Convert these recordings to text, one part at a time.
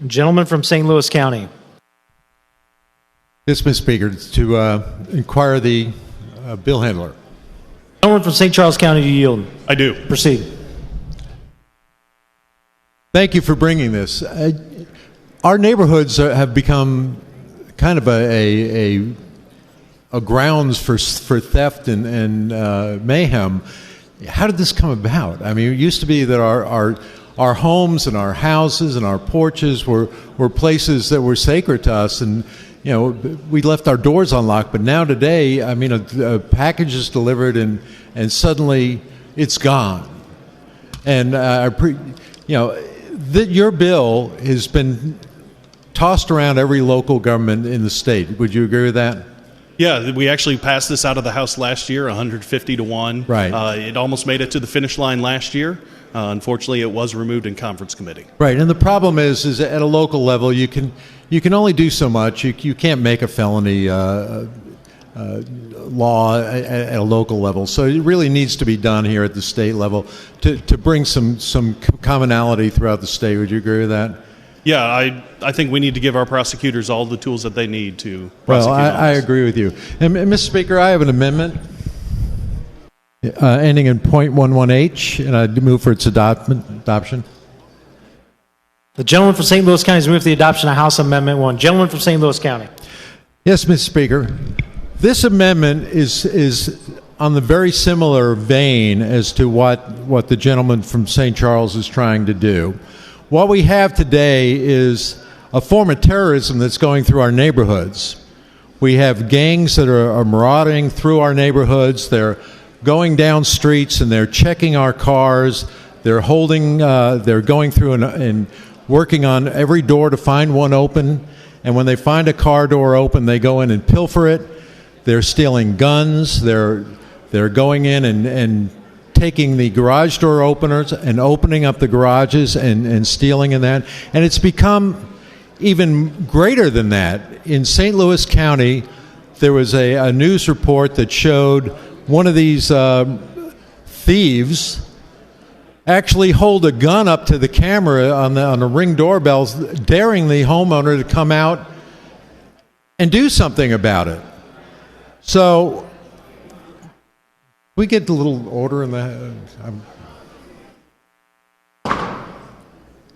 Gentleman from St. Louis County. Yes, Mr. Speaker, to inquire the bill handler. Gentleman from St. Charles County, do you yield? I do. Proceed. Thank you for bringing this. Our neighborhoods have become kind of a grounds for theft and mayhem. How did this come about? I mean, it used to be that our homes and our houses and our porches were places that were sacred to us, and we left our doors unlocked. But now today, I mean, a package is delivered and suddenly it's gone. And your bill has been tossed around every local government in the state. Would you agree with that? Yeah, we actually passed this out of the House last year, 150 to 1. Right. It almost made it to the finish line last year. Unfortunately, it was removed in conference committee. Right, and the problem is at a local level, you can only do so much. You can't make a felony law at a local level. So it really needs to be done here at the state level to bring some commonality throughout the state. Would you agree with that? Yeah, I think we need to give our prosecutors all the tools that they need to prosecute. Well, I agree with you. And Mr. Speaker, I have an amendment ending in .11H, and I move for its adoption. The gentleman from St. Louis County has moved for the adoption of House Amendment 1. Gentleman from St. Louis County. Yes, Mr. Speaker. This amendment is on the very similar vein as to what the gentleman from St. Charles is trying to do. What we have today is a form of terrorism that's going through our neighborhoods. We have gangs that are marauding through our neighborhoods. They're going down streets and they're checking our cars. They're going through and working on every door to find one open. And when they find a car door open, they go in and pilfer it. They're stealing guns. They're going in and taking the garage door openers and opening up the garages and stealing in that. And it's become even greater than that. In St. Louis County, there was a news report that showed one of these thieves actually hold a gun up to the camera on the Ring doorbells, daring the homeowner to come out and do something about it. So we get a little order in the...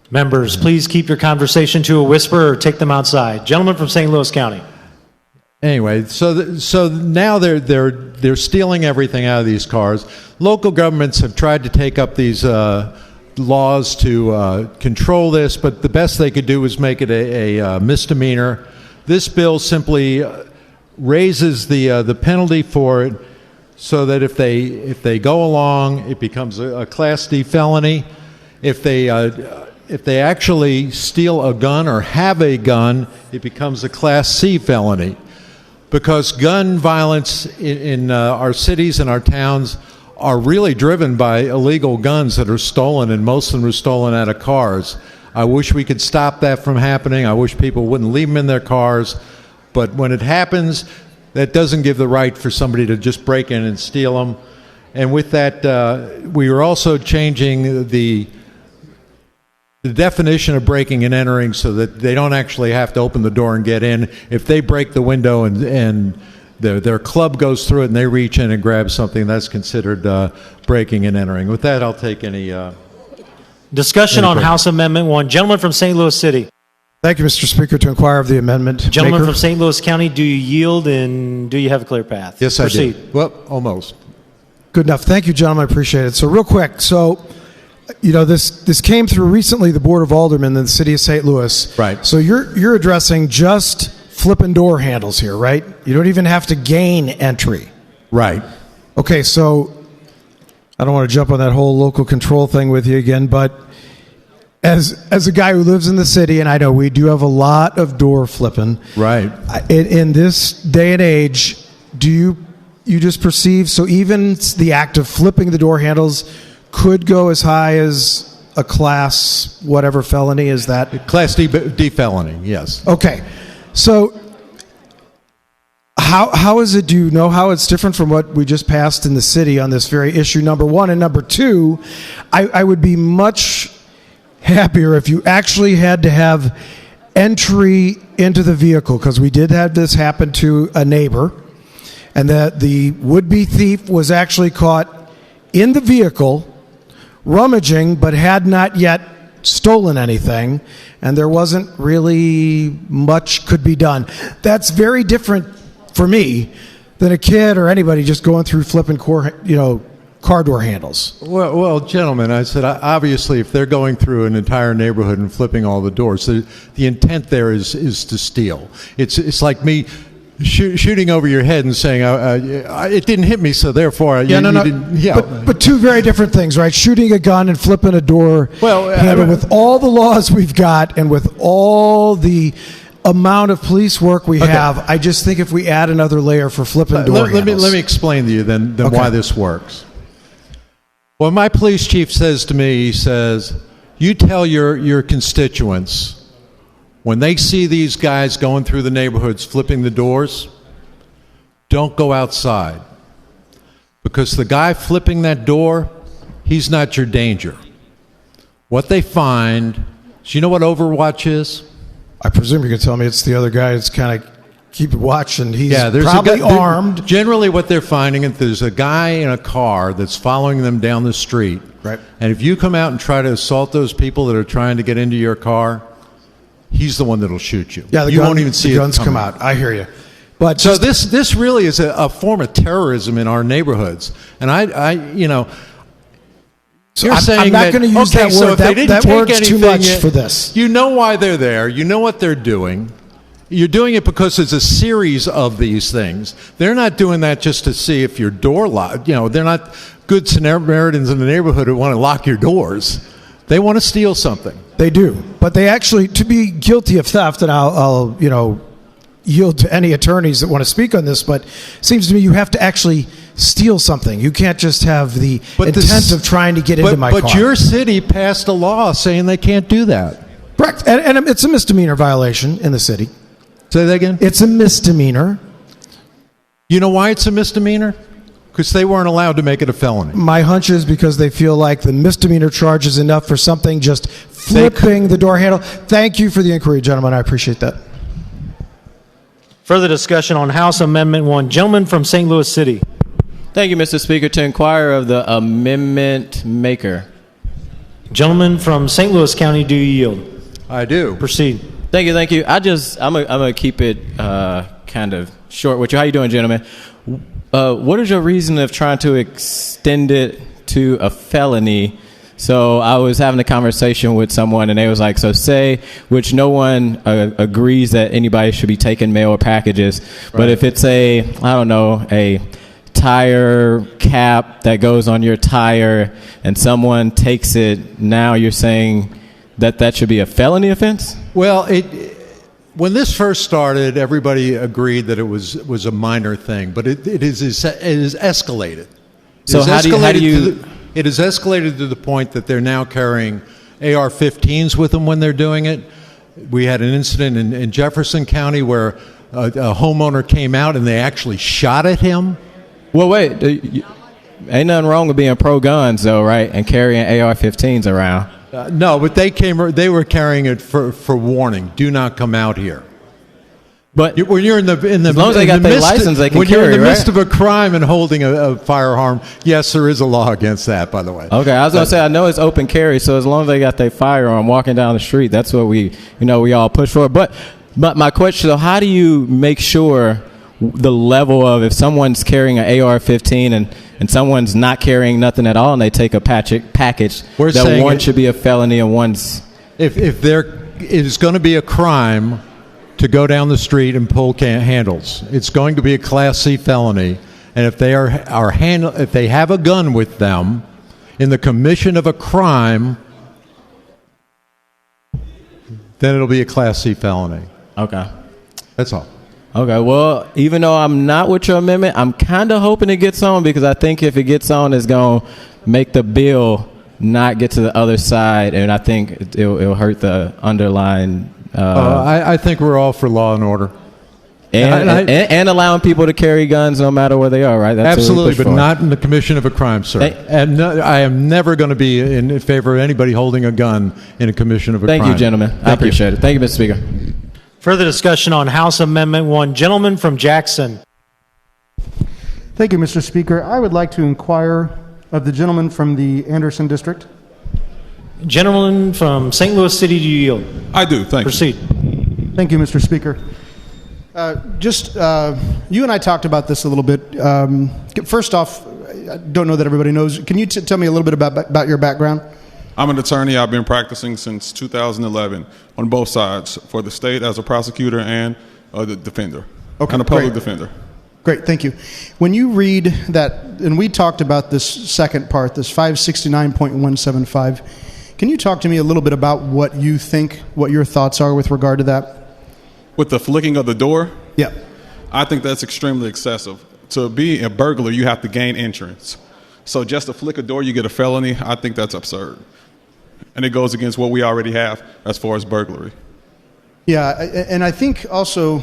Members, please keep your conversation to a whisper or take them outside. Gentleman from St. Louis County. Anyway, so now they're stealing everything out of these cars. Local governments have tried to take up these laws to control this, but the best they could do was make it a misdemeanor. This bill simply raises the penalty for it, so that if they go along, it becomes a Class D felony. If they actually steal a gun or have a gun, it becomes a Class C felony. Because gun violence in our cities and our towns are really driven by illegal guns that are stolen, and most of them are stolen out of cars. I wish we could stop that from happening. I wish people wouldn't leave them in their cars. But when it happens, that doesn't give the right for somebody to just break in and steal them. And with that, we are also changing the definition of breaking and entering so that they don't actually have to open the door and get in. If they break the window and their club goes through it and they reach in and grab something, that's considered breaking and entering. With that, I'll take any... Discussion on House Amendment 1. Gentleman from St. Louis City. Thank you, Mr. Speaker. To inquire of the amendment. Gentleman from St. Louis County, do you yield and do you have a clear path? Yes, Proceed. I do. Well, almost. Good enough. Thank you, gentlemen. I appreciate it. So real quick, this came through recently, the Board of Aldermen in the city of St. Louis. Right. So you're addressing just flipping door handles here, right? You don't even have to gain entry. Right. Okay, so I don't want to jump on that whole local control thing with you again, but as a guy who lives in the city, and I know we do have a lot of door flipping. Right. In this day and age, do you just perceive, so even the act of flipping the door handles could go as high as a class whatever felony? Is that Class D felony? Yes. Okay, so how is it? Do you know how it's different from what we just passed in the city on this very issue? Number one, and number two, I would be much happier if you actually had to have entry into the vehicle, because we did have this happen to a neighbor, and that the would-be thief was actually caught in the vehicle rummaging but had not yet stolen anything, and there wasn't really much could be done. That's very different for me than a kid or anybody just going through flipping car door handles. Well, gentlemen, I said obviously if they're going through an entire neighborhood and flipping all the doors, the intent there is to steal. It's like me shooting over your head and saying it didn't hit me, so therefore you didn't. Yeah, but two very different things, right? Shooting a gun and flipping a door Well, handle. With all the laws we've got and with all the amount of police work we have, I just think if we add another layer for flipping door handles. Let me explain to you then why this works. Well, my police chief says to me, he says, you tell your constituents, when they see these guys going through the neighborhoods flipping the doors, don't go outside. Because the guy flipping that door, he's not your danger. What they find, do you know what Overwatch is? I presume you can tell me it's the other guy that's kind of keeping watch, and he's there's probably armed. Generally what they're finding is there's a guy in a car that's following them down the street. Right. And if you come out and try to assault those people that are trying to get into your car, he's the one that'll shoot you. Yeah, you won't even see the guns it coming. come out. I hear you. But So this really is a form of terrorism in our neighborhoods. And so you're saying I'm not that, going to use okay, that so word. if they didn't That take word's too anything, much for this. You know why they're there. You know what they're doing. You're doing it because there's a series of these things. They're not doing that just to see if your door locked. They're not good Samaritans in the neighborhood who want to lock your doors. They want to steal something. They do, but they actually, to be guilty of theft, and I'll yield to any attorneys that want to speak on this, but it seems to me you have to actually steal something. You can't just have the intent of trying to get into my car. But your city passed a law saying they can't do that. Correct, and it's a misdemeanor violation in the city. Say that again? It's a misdemeanor. You know why it's a misdemeanor? Because they weren't allowed to make it a felony. My hunch is because they feel like the misdemeanor charge is enough for something just flipping the door handle. Thank you for the inquiry, gentlemen. I appreciate that. Further discussion on House Amendment 1. Gentleman from St. Louis City. Thank you, Mr. Speaker. To inquire of the amendment maker. Gentleman from St. Louis County, do you yield? I do. Proceed. Thank you. I'm gonna keep it kind of short with you. How you doing, gentlemen? What is your reason of trying to extend it to a felony? So I was having a conversation with someone, and they was like, so say, which no one agrees that anybody should be taking mail or packages, but if it's a tire cap that goes on your tire and someone takes it, now you're saying that should be a felony offense? Well, when this first started, everybody agreed that it was a minor thing, but it is escalated. So how do you? It has escalated to the point that they're now carrying AR-15s with them when they're doing it. We had an incident in Jefferson County where a homeowner came out and they actually shot at him. Well, wait. Ain't nothing wrong with being pro-guns, though, right? And carrying AR-15s around. No, but they were carrying it for warning. Do not come out here. But when you're in the as long as they got their license, they can when carry, you're in the right? midst of a crime and holding a firearm, yes, there is a law against that. By the way. Okay, I was gonna say I know it's open carry, so as long as they got their firearm walking down the street, that's what we all push for. But my question, so how do you make sure the level of if someone's carrying an AR-15 and someone's not carrying nothing at all and they take a package, We're that saying one should be a felony and one's... If there is going to be a crime to go down the street and pull handles, it's going to be a Class C felony. And if they if they have a gun with them in the commission of a crime, then it'll be a Class C felony. Okay. That's all. Okay, well, even though I'm not with your amendment, I'm kind of hoping it gets on because I think if it gets on, it's going to make the bill not get to the other side, and I think it'll hurt the underlying... I think we're all for law and order. And allowing people to carry guns no matter where they are, right? That's what we Absolutely, push but for. not in the commission of a crime, sir. And no, I am never going to be in favor of anybody holding a gun in a commission of a crime. Thank you, gentlemen. I appreciate it. Thank you, Mr. Speaker. Further discussion on House Amendment 1. Gentleman from Jackson. Thank you, Mr. Speaker. I would like to inquire of the gentleman from the Anderson District. Gentleman from St. Louis City, do you yield? I do, thank you. Proceed. Thank you, Mr. Speaker. You and I talked about this a little bit. First off, I don't know that everybody knows. Can you tell me a little bit about your background? I'm an attorney. I've been practicing since 2011 on both sides, for the state as a prosecutor and the defender, and a public defender. Great, thank you. When you read that, and we talked about this second part, this 569.175, can you talk to me a little bit about what you think, what your thoughts are with regard to that? With the flicking of the door, Yeah. I think that's extremely excessive. To be a burglar, you have to gain entrance. So just to flick a door, you get a felony. I think that's absurd. And it goes against what we already have as far as burglary. Yeah, and I think also,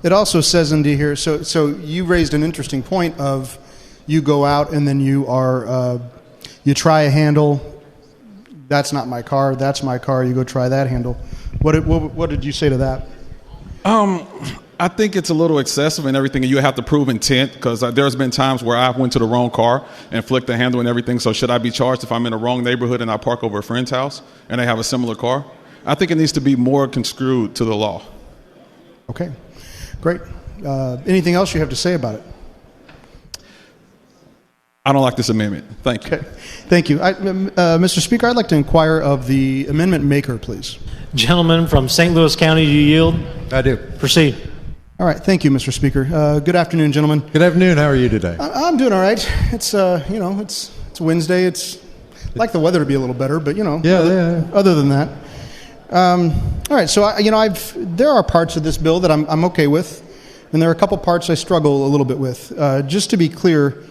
it also says into here, so you raised an interesting point of you go out and then you try a handle. That's not my car. That's my car. You go try that handle. What did you say to that? I think it's a little excessive and everything, and you have to prove intent, because there's been times where I went to the wrong car and flicked the handle and everything. So should I be charged if I'm in the wrong neighborhood and I park over a friend's house and they have a similar car? I think it needs to be more construed to the law. Okay, great. Anything else you have to say about it? I don't like this amendment. Thank you. Okay, thank you. Mr. Speaker, I'd like to inquire of the amendment maker, please. Gentleman from St. Louis County, do you yield? I do. Proceed. All right, thank you, Mr. Speaker. Good afternoon, gentlemen. Good afternoon. How are you today? I'm doing all right. It's it's Wednesday. It's I'd like the weather to be a little better, but other than that, all right. So there are parts of this bill that I'm okay with, and there are a couple parts I struggle a little bit with. Just to be clear,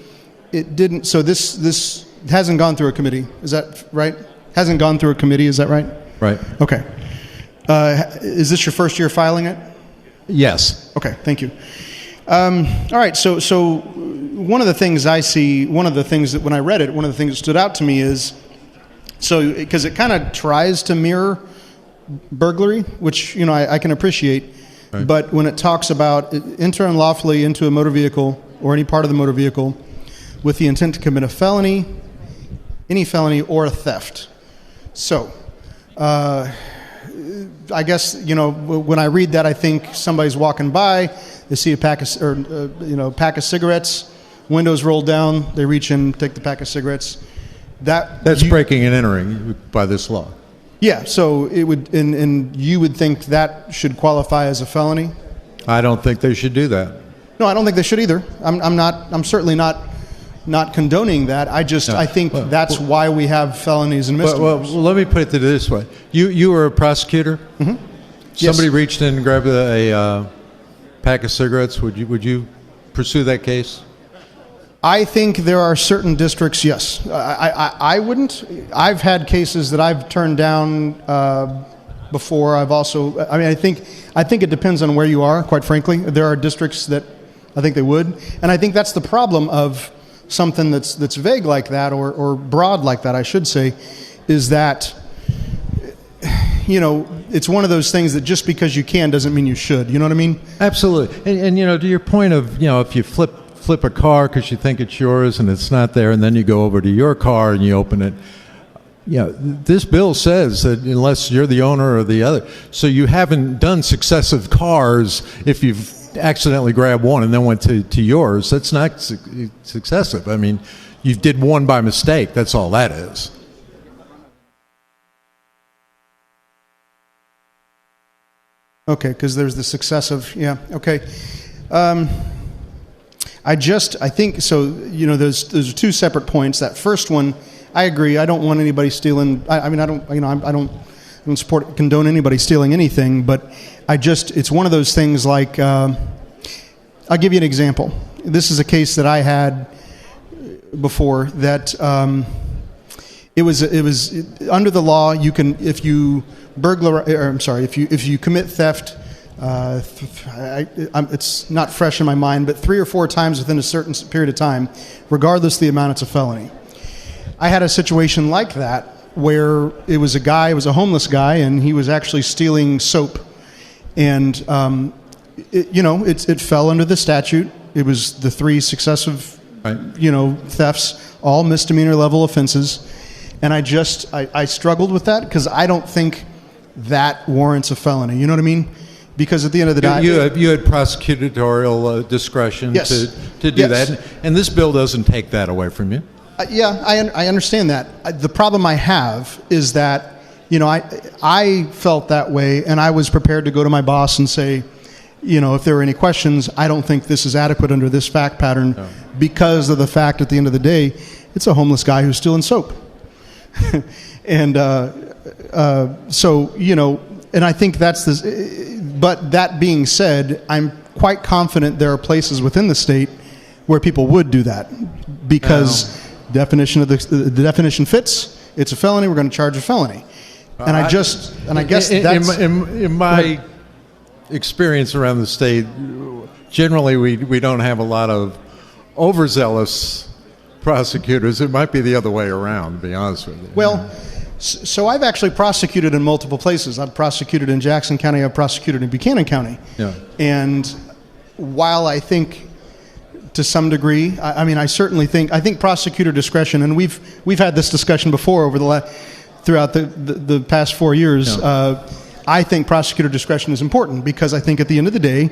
it didn't. So this hasn't gone through a committee. Is that right? Hasn't gone through a committee. Is that right? Right. Okay. Is this your first year filing it? Yes. Okay, thank you. All right, so one of the things I see, one of the things that when I read it, one of the things that stood out to me is, because it kind of tries to mirror burglary, which, I can appreciate, right. But when it talks about enter unlawfully into a motor vehicle or any part of the motor vehicle with the intent to commit a felony, any felony, or a theft. So, I guess, when I read that, I think somebody's walking by, they see a pack of cigarettes, windows rolled down, they reach in, take the pack of cigarettes. That's breaking and entering by this law. Yeah, so it would, and you would think that should qualify as a felony? I don't think they should do that. No, I don't think they should either. I'm certainly not condoning that. I think that's why we have felonies and misdemeanors. Well, let me put it this way. You were a prosecutor? Mm-hmm. Somebody reached in and grabbed a pack of cigarettes. Would you pursue that case? I think there are certain districts, yes. I wouldn't. I've had cases that I've turned down before. I've also, I think it depends on where you are, quite frankly. There are districts that I think they would. And I think that's the problem of something that's vague like that, or broad like that, I should say, is that, it's one of those things that just because you can doesn't mean you should. You know what I mean? Absolutely. And to your point of, if you flip a car because you think it's yours and it's not there, and then you go over to your car and you open it, this bill says that unless you're the owner or the other, so you haven't done successive cars if you've accidentally grabbed one and then went to yours. That's not successive. I mean, you did one by mistake. That's all that is. Okay, because there's the successive, okay. I think, so, those are two separate points. That first one, I agree. I don't want anybody stealing. I don't condone anybody stealing anything, but it's one of those things like, I'll give you an example. This is a case that I had before that, it was under the law, you can, if you commit theft it's not fresh in my mind, but 3 or 4 times within a certain period of time, regardless of the amount, it's a felony. I had a situation like that where it was a homeless guy, and he was actually stealing soap. And, it fell under the statute. It was the 3 successive, thefts, all misdemeanor level offenses. And I struggled with that because I don't think that warrants a felony. You know what I mean? Because at the end of the day, You had prosecutorial discretion Yes. to do Yes. that, and this bill doesn't take that away from you. I understand that. The problem I have is that, I felt that way, and I was prepared to go to my boss and say, if there were any questions, I don't think this is adequate under this fact pattern because of the fact at the end of the day, it's a homeless guy who's stealing soap. And and I think that's this. But that being said, I'm quite confident there are places within the state where people would do that because the definition fits. It's a felony. We're going to charge a felony. And I guess that's in my experience around the state. Generally, we don't have a lot of overzealous prosecutors. It might be the other way around, to be honest with you. Well, so I've actually prosecuted in multiple places. I've prosecuted in Jackson County. I've prosecuted in Buchanan County. Yeah. And while I think, to some degree, I certainly think prosecutor discretion, and we've had this discussion before throughout the past 4 years. Yeah. I think prosecutor discretion is important because I think at the end of the day,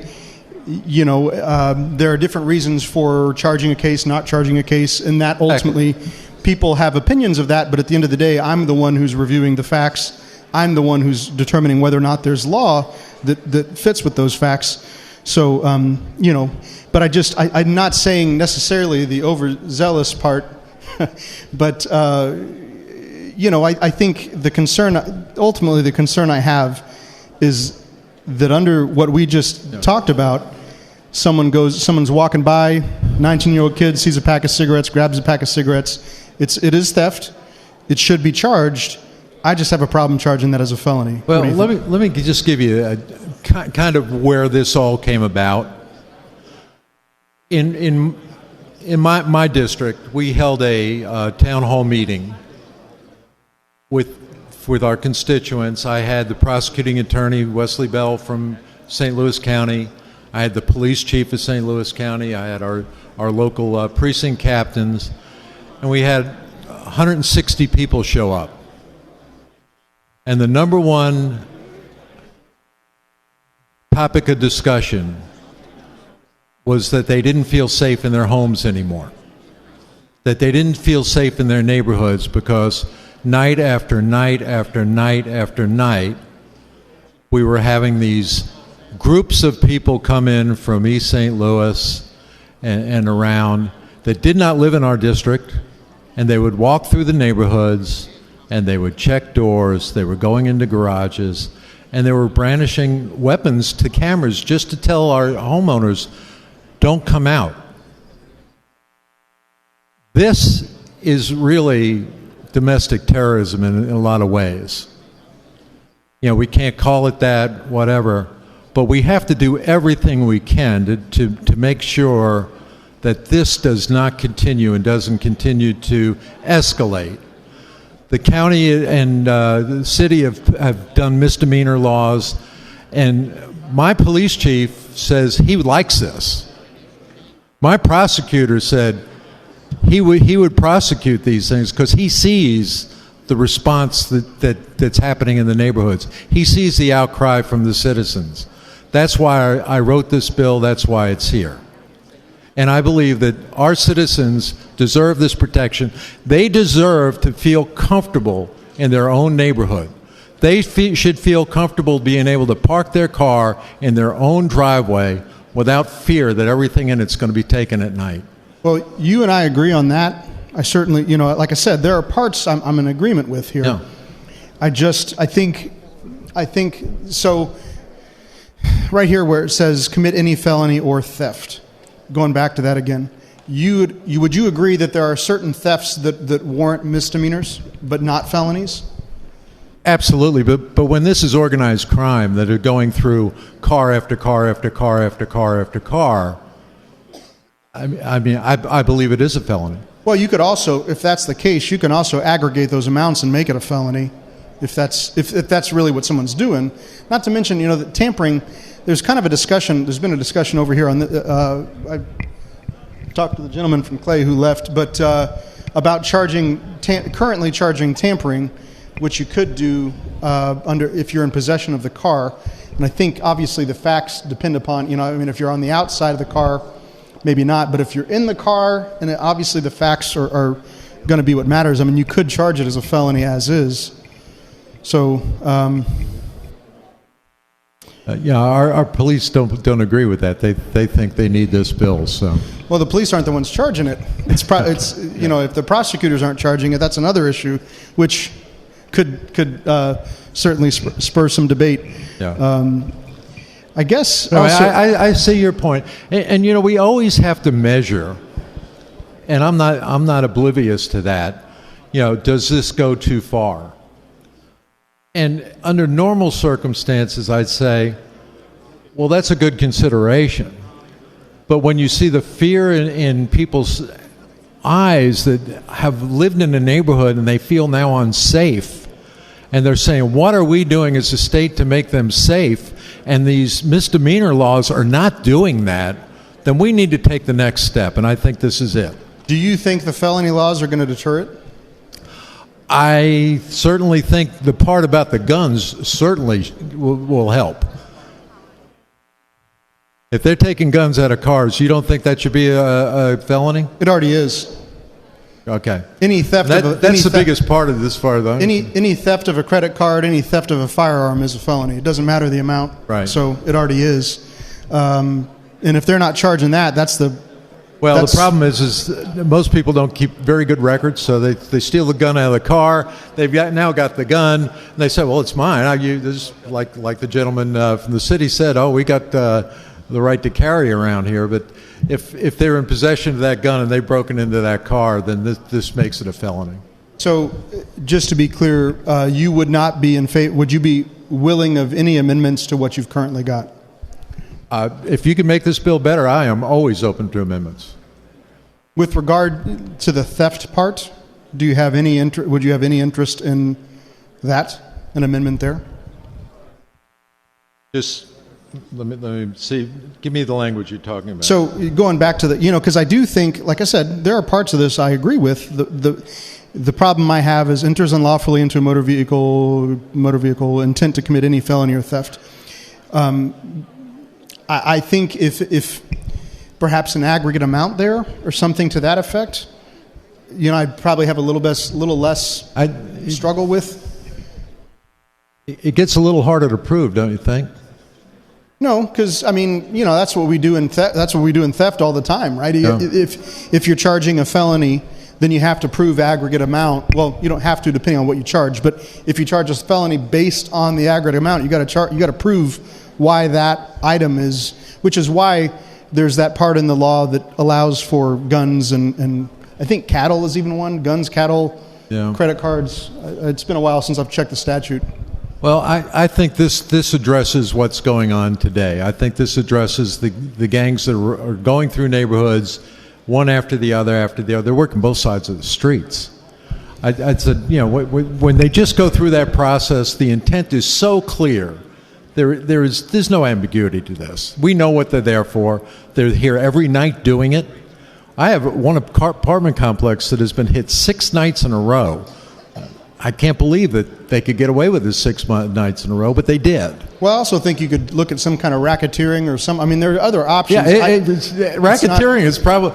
there are different reasons for charging a case, not charging a case, and that ultimately people have opinions of that. But at the end of the day, I'm the one who's reviewing the facts. I'm the one who's determining whether or not there's law that fits with those facts. So, but I'm not saying necessarily the overzealous part, but, I think ultimately the concern I have is that under what we just talked about, someone's walking by, 19-year-old kid sees a pack of cigarettes, grabs a pack of cigarettes. It is theft. It should be charged. I just have a problem charging that as a felony. Well, let me just give you a kind of where this all came about. In my district, we held a town hall meeting with our constituents. I had the prosecuting attorney, Wesley Bell from St. Louis County. I had the police chief of St. Louis County. I had our local precinct captains. And we had 160 people show up. And the number one topic of discussion was that they didn't feel safe in their homes anymore. That they didn't feel safe in their neighborhoods because night after night after night after night, we were having these groups of people come in from East St. Louis and around that did not live in our district, and they would walk through the neighborhoods, and they would check doors, they were going into garages, and they were brandishing weapons to cameras just to tell our homeowners, don't come out. This is really domestic terrorism in a lot of ways. We can't call it that, whatever, but we have to do everything we can to make sure that this does not continue and doesn't continue to escalate. The county and the city have done misdemeanor laws, and my police chief says he likes this. My prosecutor said he would prosecute these things because he sees the response that's happening in the neighborhoods. He sees the outcry from the citizens. That's why I wrote this bill. That's why it's here. And I believe that our citizens deserve this protection. They deserve to feel comfortable in their own neighborhood. They should feel comfortable being able to park their car in their own driveway without fear that everything in it's going to be taken at night. Well, you and I agree on that. I certainly, like I said, there are parts I'm in agreement with here. Yeah. I think so. Right here where it says commit any felony or theft, going back to that again, would you agree that there are certain thefts that warrant misdemeanors but not felonies? Absolutely, but when this is organized crime that are going through car after car after car after car after car, I believe it is a felony. Well, you could also, if that's the case, you can also aggregate those amounts and make it a felony, if that's really what someone's doing. Not to mention, that tampering. There's kind of a discussion. There's been a discussion over here on the. I talked to the gentleman from Clay who left, but about currently charging tampering, which you could do if you're in possession of the car. And I think obviously the facts depend upon, if you're on the outside of the car, maybe not. But if you're in the car, and obviously the facts are going to be what matters. You could charge it as a felony as is. So, our police don't agree with that. They think they need this bill. So, well, the police aren't the ones charging it. It's if the prosecutors aren't charging it, that's another issue, which could certainly spur some debate. yeah. I guess. No, Also, I see your point, and we always have to measure, and I'm not oblivious to that. Does this go too far? And under normal circumstances, I'd say, well, that's a good consideration. But when you see the fear in people's eyes that have lived in a neighborhood and they feel now unsafe, and they're saying, what are we doing as a state to make them safe? And these misdemeanor laws are not doing that, then we need to take the next step, and I think this is it. do you think the felony laws are going to deter it? I certainly think the part about the guns certainly will help. If they're taking guns out of cars, you don't think that should be a felony? It already is. Okay. Any theft That's the biggest part of this far, though. Any theft of a credit card, any theft of a firearm is a felony. It doesn't matter the amount. Right. So it already is. And if they're not charging that, that's the. Well, that's, the problem is most people don't keep very good records, so they steal the gun out of the car. They've now got the gun, and they say, "Well, it's mine." This like the gentleman from the city said, "Oh, we got the right to carry around here." But if they're in possession of that gun and they've broken into that car, then this makes it a felony. So, just to be clear, you would not be in favor. Would you be willing of any amendments to what you've currently got? If you can make this bill better, I am always open to amendments. With regard to the theft part, do you have any would you have any interest in that, an amendment there? Just let me see. Give me the language you're talking about. So going back to the, because I do think, like I said, there are parts of this I agree with. The problem I have is enters unlawfully into a motor vehicle, intent to commit any felony or theft. I think if perhaps an aggregate amount there or something to that effect, I'd probably have a little less struggle with. It gets a little harder to prove, don't you think? No, because that's what we do in that's what we do in theft all the time, right? Yeah. If you're charging a felony, then you have to prove aggregate amount. Well, you don't have to, depending on what you charge. But if you charge a felony based on the aggregate amount, you got to prove why that item is, which is why there's that part in the law that allows for guns and I think cattle is even one. Guns, cattle, Yeah. credit cards. It's been a while since I've checked the statute. Well, I think this addresses what's going on today. I think this addresses the gangs that are going through neighborhoods, one after the other. They're working both sides of the streets. I said, when they just go through that process, the intent is so clear. There's no ambiguity to this. We know what they're there for. They're here every night doing it. I have one apartment complex that has been hit 6 nights in a row. I can't believe that they could get away with this 6 nights in a row, but they did. Well, I also think you could look at some kind of racketeering or some. I mean, there are other options. Yeah, racketeering is probably.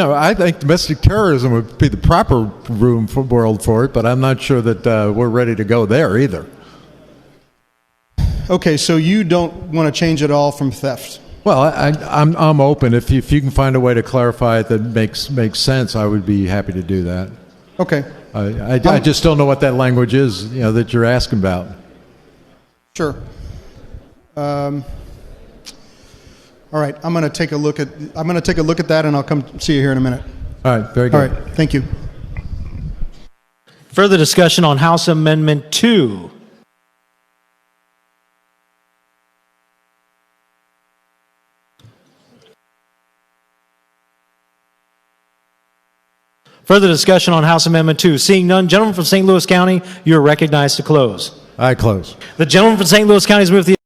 I think domestic terrorism would be the proper world for it, but I'm not sure that we're ready to go there either. Okay, so you don't want to change it all from theft. Well, I'm open. If you can find a way to clarify it that makes sense, I would be happy to do that. Okay. I just don't know what that language is, that you're asking about. Sure. All right, I'm going to take a look at that, and I'll come see you here in a minute. All right, very good. All right, thank you. Further discussion on House Amendment 2. Further discussion on House Amendment 2. Seeing none, gentleman from St. Louis County, you are recognized to close. I close. The gentleman from St. Louis County has moved the